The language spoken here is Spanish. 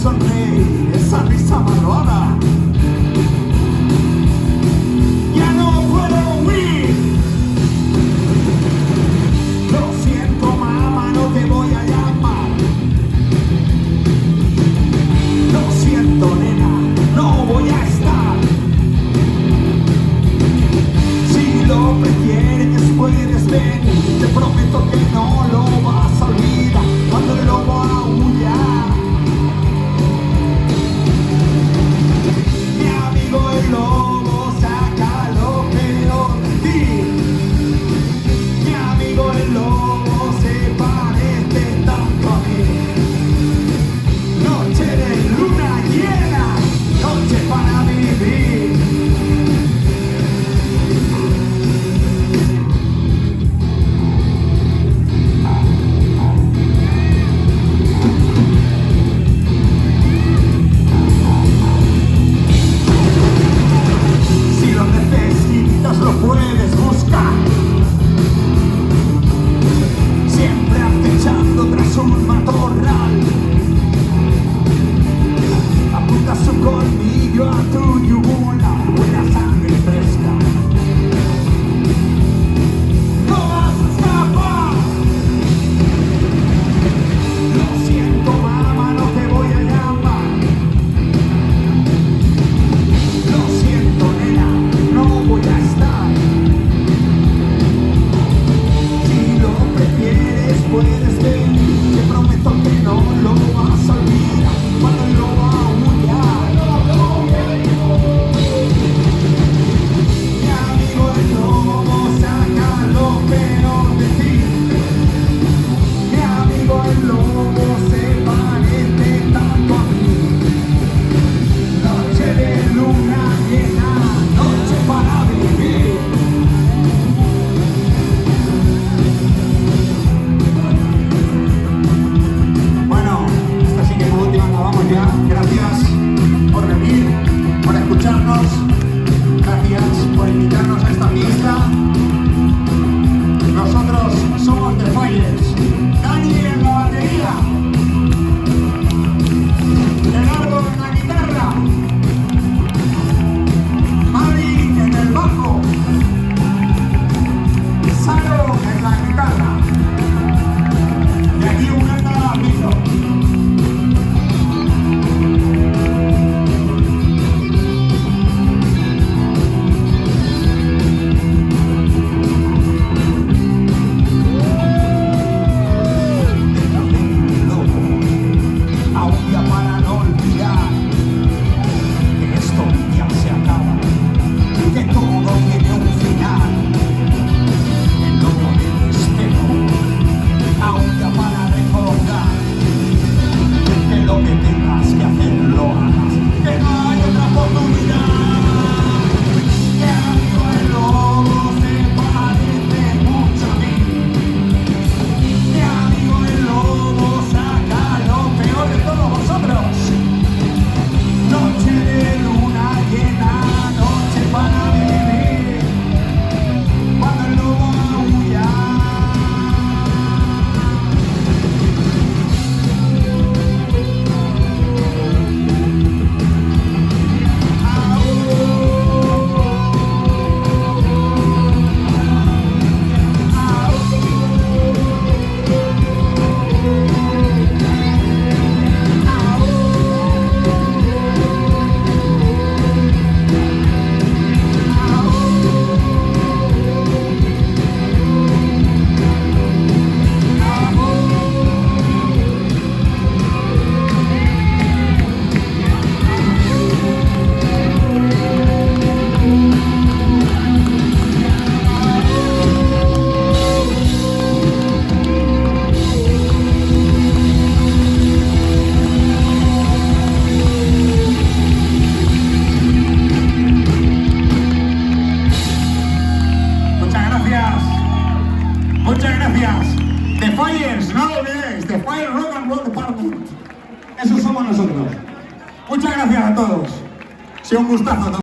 sonreír, esa risa malvada. Ya no puedo huir. Lo siento, mamá, no te voy a llamar. Lo siento, nena, no voy a estar. Si lo prefieres, puedes venir. Te prometo que no lo vas a olvidar cuando el lobo aúlla. Mi amigo el lobo saca lo peor de ti. Mi amigo el lobo se parece tanto a mí. Noche de luna llena, noche para vivir. Si lo necesitas lo puedes buscar, siempre acechando tras un matorral. Apunta su colmillo a tu yugular, buena sangre fresca. ¡No vas a escapar! Lo siento, mamá, no te voy a llamar. Lo siento, nena, no voy a estar. Si lo prefieres, puedes venir. Te prometo que no lo vas a olvidar cuando el lobo aúlla. Mi amigo el lobo saca lo peor de ti. Mi amigo el lobo se parece tanto a mí. Noche de luna llena, noche para vivir. Bueno, esta sí que es la última, acabamos ya. Gracias por venir, por escucharnos. Gracias por invitarnos a esta fiesta. Nosotros somos The Fires. Dani en la batería. Gerardo en la guitarra. Mari en el bajo. Saro en la guitarra. Y aquí un gran amigo. Aúlla para no olvidar que esto ya se acaba, que todo tiene un final. El lobo del espejo aúlla para recordar que lo que tengas que hacer lo hagas, que no hay otra oportunidad. Mi amigo el lobo se parece mucho a mí. Mi amigo el lobo saca lo peor de todos vosotros. Noche de luna llena, noche para vivir. Cuando el lobo aúlla. Muchas gracias. The Fires, no lo olvidéis, The Fire Rock and Roll Department. Eso somos nosotros. Muchas gracias a todos. Ha sido un gustazo.